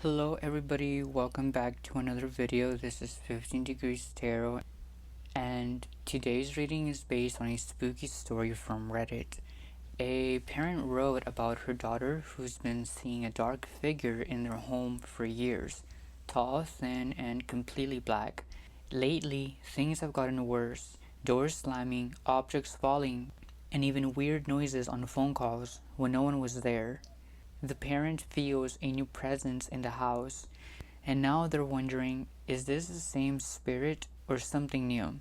Hello everybody, welcome back to another video. This is 15 Degrees Tarot, and today's reading is based on a spooky story from Reddit. A parent wrote about her daughter who's been seeing a dark figure in their home for years. Tall, thin, and completely black. Lately, things have gotten worse. Doors slamming, objects falling, and even weird noises on phone calls when no one was there. The parent feels a new presence in the house, and now they're wondering, is this the same spirit or something new?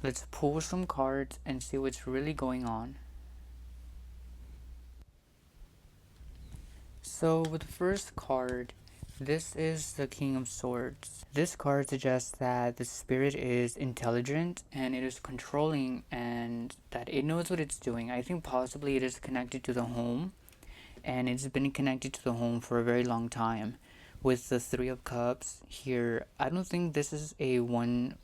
Let's pull some cards and see what's really going on. So with the first card, this is the King of Swords. This card suggests that the spirit is intelligent and it is controlling and that it knows what it's doing. I think possibly it is connected to the home, and it's been connected to the home for a very long time. With the Three of Cups here, I don't think this is a one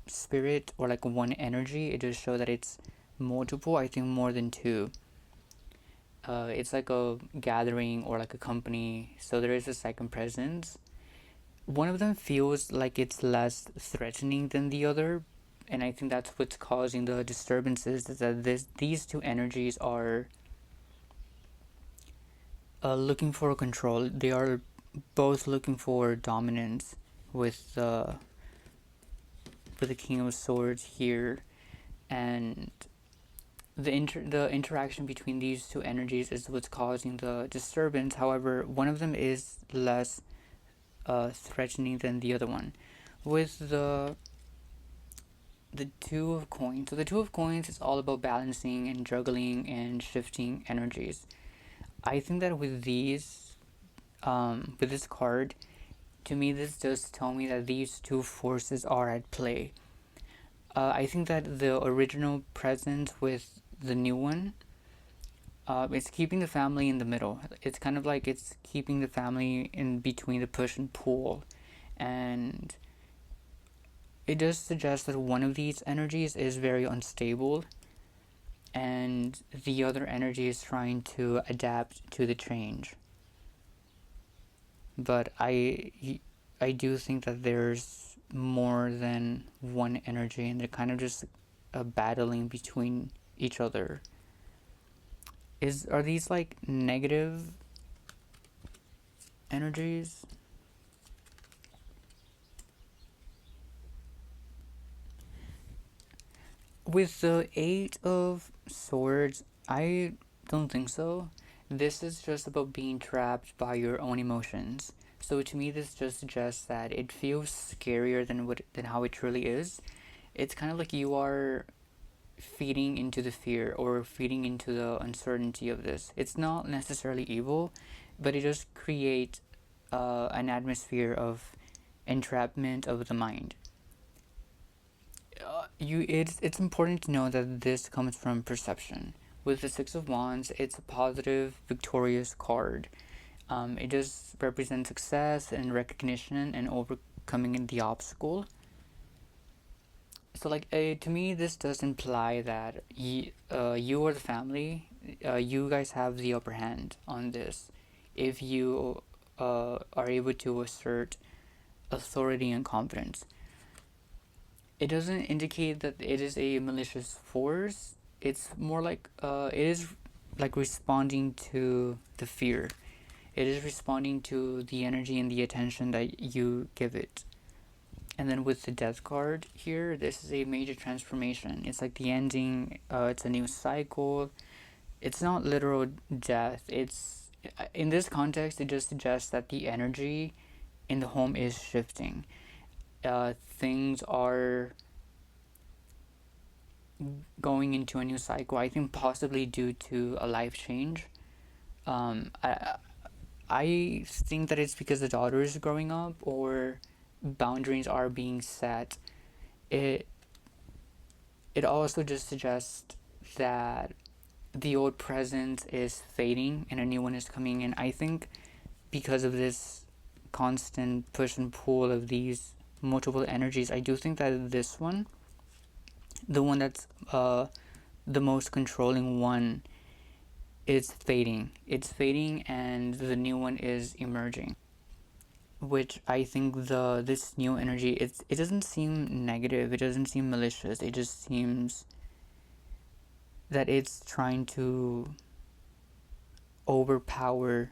spirit or like one energy. It just shows that it's multiple, I think more than two. It's like a gathering or like a company, so there is a second presence. One of them feels like it's less threatening than the other, and I think that's what's causing the disturbances, is that these two energies are looking for control. They are both looking for dominance with the King of Swords here, and the interaction between these two energies is what's causing the disturbance. However, one of them is less threatening than the other one. With the Two of Coins, so the Two of Coins is all about balancing and juggling and shifting energies. I think that with this card, to me this does tell me that these two forces are at play. I think that the original presence with the new one, it's keeping the family in the middle. It's kind of like it's keeping the family in between the push and pull, and it does suggest that one of these energies is very unstable and the other energy is trying to adapt to the change. But I do think that there's more than one energy, and they're kind of just battling between each other. Are these like negative energies? With the Eight of Swords, I don't think so. This is just about being trapped by your own emotions. So to me, this just suggests that it feels scarier than how it truly is. It's kind of like you are feeding into the fear or feeding into the uncertainty of this. It's not necessarily evil, but it does create an atmosphere of entrapment of the mind. It's important to know that this comes from perception. With the Six of Wands, it's a positive, victorious card. It does represent success and recognition and overcoming the obstacle. So, like, to me, this does imply that you or the family, you guys have the upper hand on this. If you are able to assert authority and confidence, it doesn't indicate that it is a malicious force. It's more like it is like responding to the fear. It is responding to the energy and the attention that you give it. And then with the Death card here, this is a major transformation. It's like the ending. It's a new cycle. It's not literal death. It's in this context, it just suggests that the energy in the home is shifting. Things are going into a new cycle. I think possibly due to a life change. I think that it's because the daughter is growing up or boundaries are being set. It also just suggests that the old presence is fading and a new one is coming in. I think because of this constant push and pull of these multiple energies, I do think that this one, the one that's the most controlling one, is fading. It's fading and the new one is emerging. which I think this new energy, it doesn't seem negative, it doesn't seem malicious, it just seems that it's trying to overpower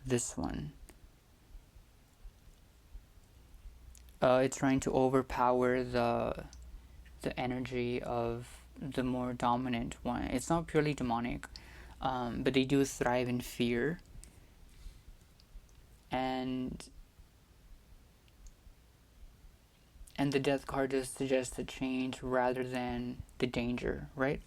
this one. It's trying to overpower the energy of the more dominant one. It's not purely demonic, but they do thrive in fear, and the death card does suggest the change rather than the danger, right?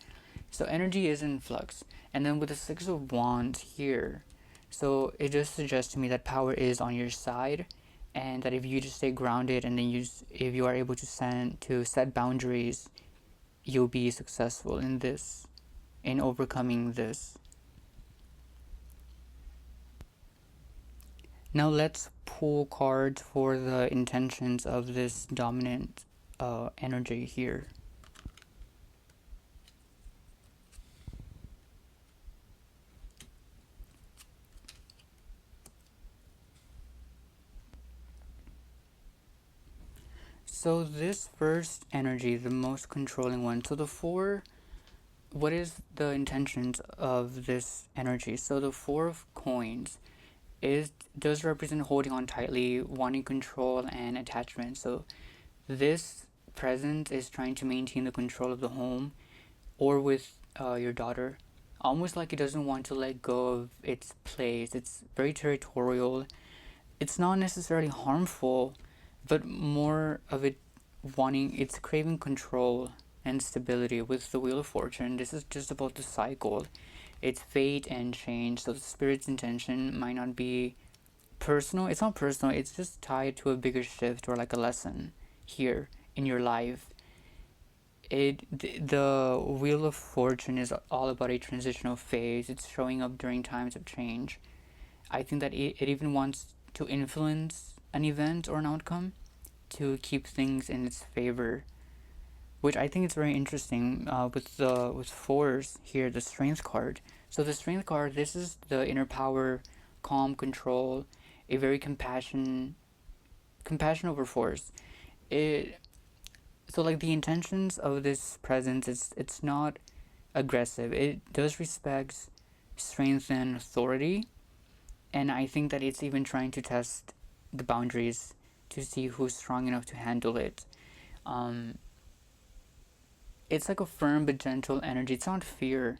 So energy is in flux, and then with the Six of Wands here, so it just suggests to me that power is on your side, and that if you just stay grounded and then if you are able to set boundaries, you'll be successful in overcoming this. Now let's pull cards for the intentions of this dominant energy here. So this first energy, the most controlling one, so the four, what is the intentions of this energy? So the Four of Coins does represent holding on tightly, wanting control and attachment. So this presence is trying to maintain the control of the home or with your daughter, almost like it doesn't want to let go of its place. It's very territorial. It's not necessarily harmful, but more of it it's craving control and stability. With the Wheel of Fortune, this is just about the cycle. It's fate and change. So the spirit's intention might not be personal. It's not personal. It's just tied to a bigger shift or like a lesson here in your life. The Wheel of Fortune is all about a transitional phase. It's showing up during times of change. I think that it even wants to influence an event or an outcome to keep things in its favor, which I think is very interesting. With fours here, the Strength card. So the Strength card, this is the inner power, calm, control, a very compassion over force. It so like the intentions of this presence, it's not aggressive. It does respect strength and authority, and I think that it's even trying to test the boundaries to see who's strong enough to handle it. Um, it's like a firm but gentle energy. It's not fear,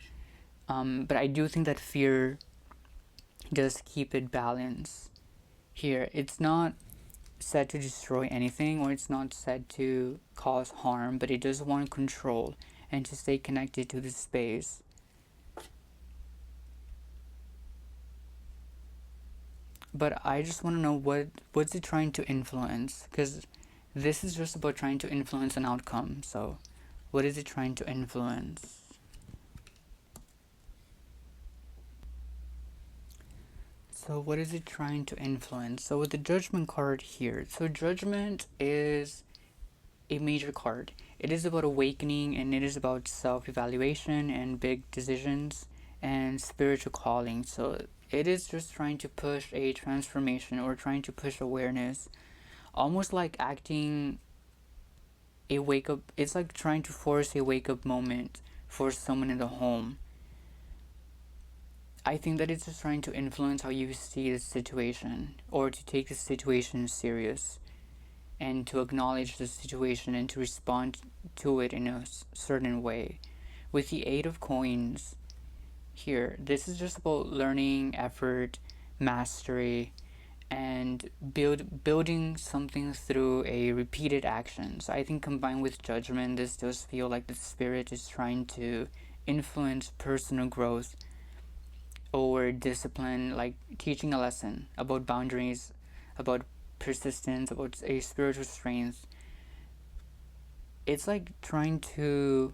but I do think that fear does keep it balanced. Here, it's not said to destroy anything, or it's not said to cause harm, but it does want control and to stay connected to the space. But I just want to know what's it trying to influence, because this is just about trying to influence an outcome. So what is it trying to influence? So what is it trying to influence? So with the Judgment card here, so Judgment is a major card. It is about awakening, and it is about self-evaluation and big decisions and spiritual calling. So it is just trying to push a transformation or trying to push awareness, almost like acting a wake up. It's like trying to force a wake up moment for someone in the home. I think that it's just trying to influence how you see the situation, or to take the situation serious, and to acknowledge the situation and to respond to it in a certain way. With the Eight of Coins here, this is just about learning, effort, mastery, and building something through a repeated action. So I think combined with Judgment, this does feel like the spirit is trying to influence personal growth or discipline, like teaching a lesson about boundaries, about persistence, about a spiritual strength. It's like trying to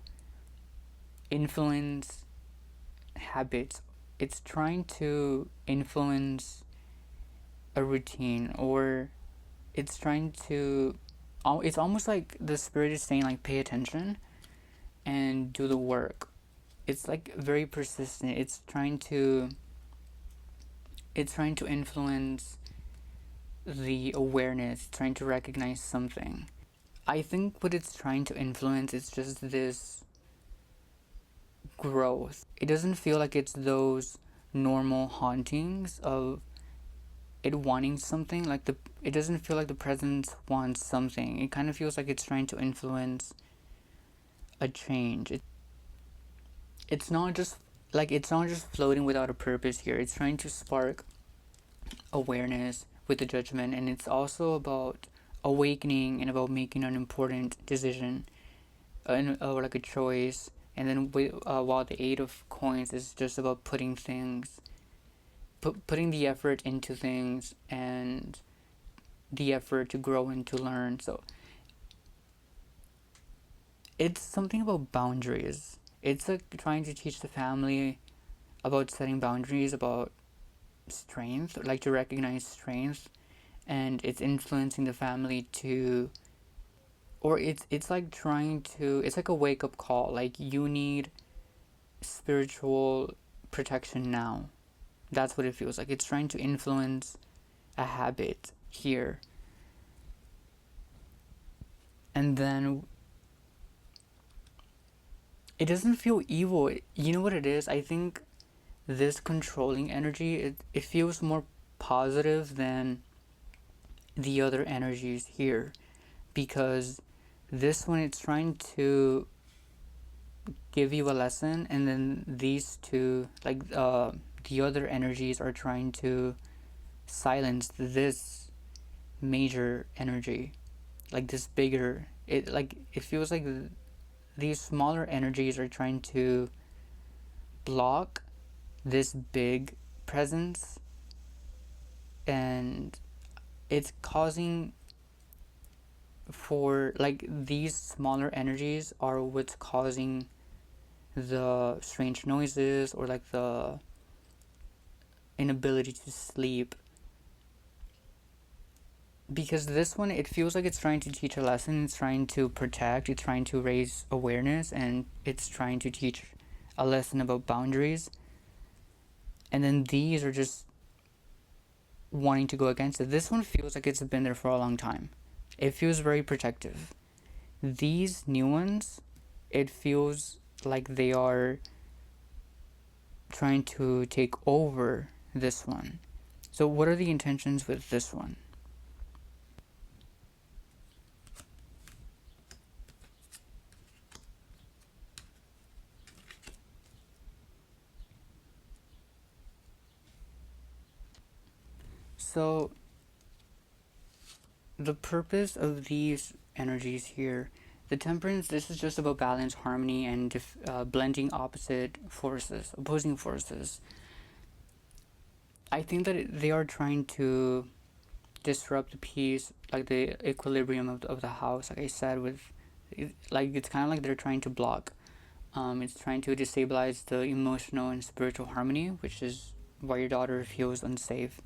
influence habits. It's trying to influence a routine, or it's trying to. It's almost like the spirit is saying, like, pay attention and do the work. It's like very persistent. It's trying to influence the awareness, trying to recognize something. I think what it's trying to influence is just this growth. It doesn't feel like it's those normal hauntings of it wanting something. It doesn't feel like the presence wants something. It kind of feels like it's trying to influence a change. It's not just it's not just floating without a purpose here. It's trying to spark awareness with the judgment, and it's also about awakening and about making an important decision, or like a choice. And then while the Eight of Coins is just about putting things, putting the effort into things and the effort to grow and to learn. So it's something about boundaries. It's like trying to teach the family about setting boundaries, about strength, like to recognize strength, and it's influencing the family to, or it's like trying to, it's like a wake up call. Like, you need spiritual protection now. That's what it feels like. It's trying to influence a habit here. And then it doesn't feel evil. You know what it is? I think this controlling energy, it feels more positive than the other energies here, because this one, it's trying to give you a lesson, and then these two, the other energies are trying to silence this major energy, like this bigger, it feels like these smaller energies are trying to block this big presence, and it's causing for these smaller energies are what's causing the strange noises, or like the inability to sleep. Because this one, it feels like it's trying to teach a lesson, it's trying to protect, it's trying to raise awareness, and it's trying to teach a lesson about boundaries. And then these are just wanting to go against it. This one feels like it's been there for a long time. It feels very protective. These new ones, it feels like they are trying to take over this one. So what are the intentions with this one? So the purpose of these energies here, the Temperance, this is just about balance, harmony, and blending opposing forces. I think that they are trying to disrupt the peace, like the equilibrium of the house. Like I said, it's kind of like they're trying to block. It's trying to destabilize the emotional and spiritual harmony, which is why your daughter feels unsafe.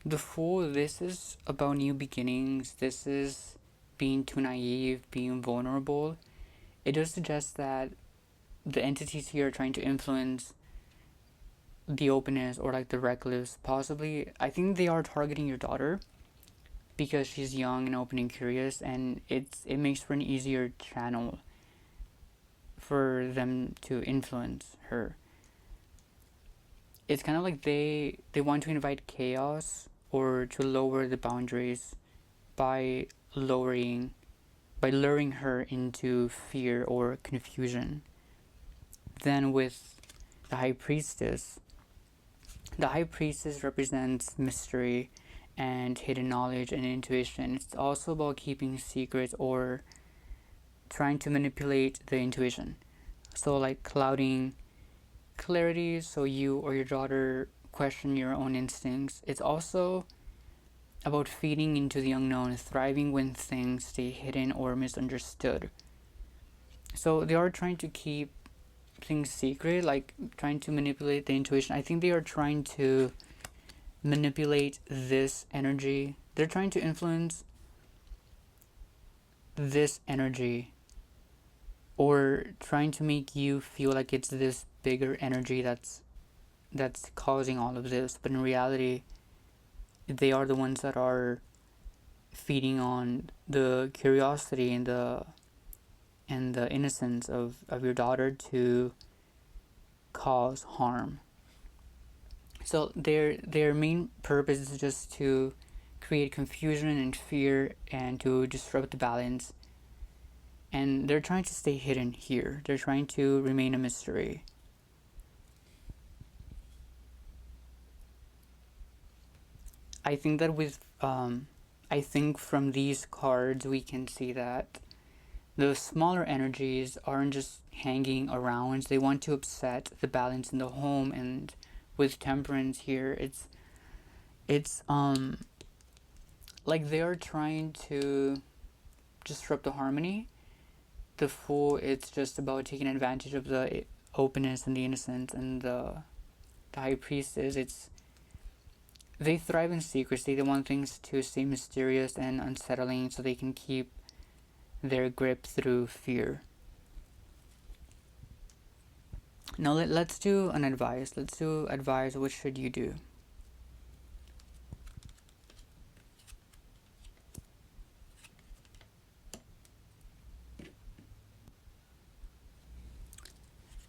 The Fool, this is about new beginnings. This is being too naive, being vulnerable. It does suggest that the entities here are trying to influence the openness, or like the reckless, possibly. I think they are targeting your daughter because she's young and open and curious, and it makes for an easier channel for them to influence her. It's kind of like they want to invite chaos, or to lower the boundaries by luring her into fear or confusion. Then with the High Priestess, the High Priestess represents mystery and hidden knowledge and intuition. It's also about keeping secrets, or trying to manipulate the intuition. So like clouding clarity, so you or your daughter question your own instincts. It's also about feeding into the unknown, thriving when things stay hidden or misunderstood. So they are trying to keep things secret, like trying to manipulate the intuition. I think they are trying to manipulate this energy. They're trying to influence this energy, or trying to make you feel like it's this bigger energy that's causing all of this. But in reality, they are the ones that are feeding on the curiosity and the innocence of your daughter to cause harm. So their main purpose is just to create confusion and fear and to disrupt the balance. And they're trying to stay hidden here. They're trying to remain a mystery. I think that I think from these cards we can see that the smaller energies aren't just hanging around. They want to upset the balance in the home, and with Temperance here, it's like they are trying to disrupt the harmony. The Fool, it's just about taking advantage of the openness and the innocence, and the High Priestess, they thrive in secrecy. They want things to stay mysterious and unsettling so they can keep their grip through fear. Now let's do an advice. Let's do advice. What should you do?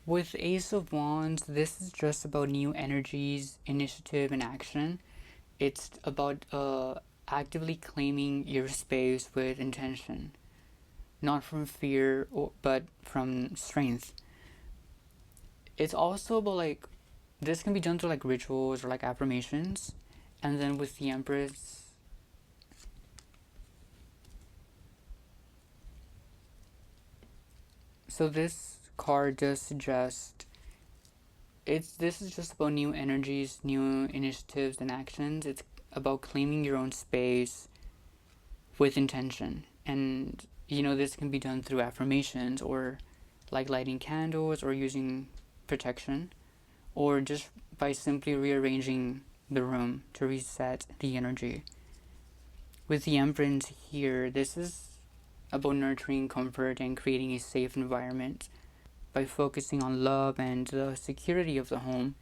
With Ace of Wands, this is just about new energies, initiative, and action. It's about actively claiming your space with intention, not from fear, but from strength. It's also about like this can be done through like rituals or like affirmations, and then with the Empress, so this card does suggest this is just about new energies, new initiatives and actions. It's about claiming your own space with intention. And this can be done through affirmations or like lighting candles or using protection, or just by simply rearranging the room to reset the energy. With the Empress here, this is about nurturing comfort and creating a safe environment by focusing on love and the security of the home.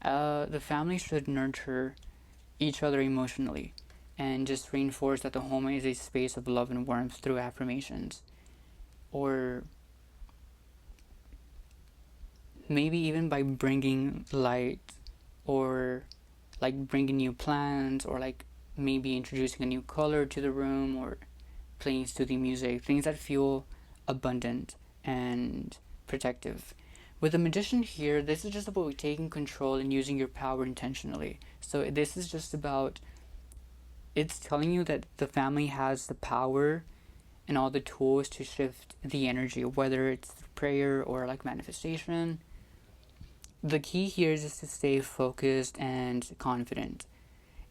The family should nurture each other emotionally and just reinforce that the home is a space of love and warmth through affirmations, or maybe even by bringing light, or like bringing new plants, or like maybe introducing a new color to the room, or playing soothing music, things that feel abundant and protective. With the Magician here, this is just about taking control and using your power intentionally. So this is just about, it's telling you that the family has the power and all the tools to shift the energy, whether it's prayer or like manifestation. The key here is just to stay focused and confident.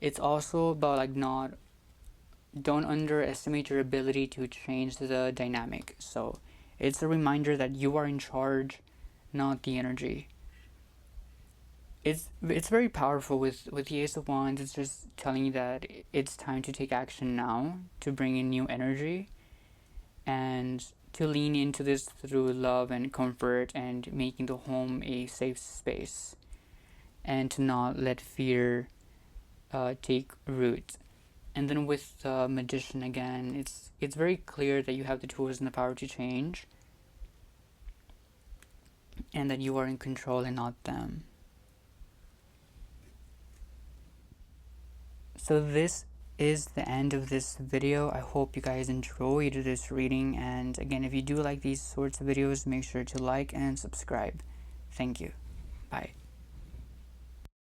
It's also about like don't underestimate your ability to change the dynamic. So it's a reminder that you are in charge, not the energy. It's very powerful with the Ace of Wands. It's just telling you that it's time to take action now, to bring in new energy, and to lean into this through love and comfort and making the home a safe space, and to not let fear take root. And then with the Magician again, it's very clear that you have the tools and the power to change, and that you are in control and not them. So this is the end of this video. I hope you guys enjoyed this reading, and again, if you do like these sorts of videos, make sure to like and subscribe. Thank you.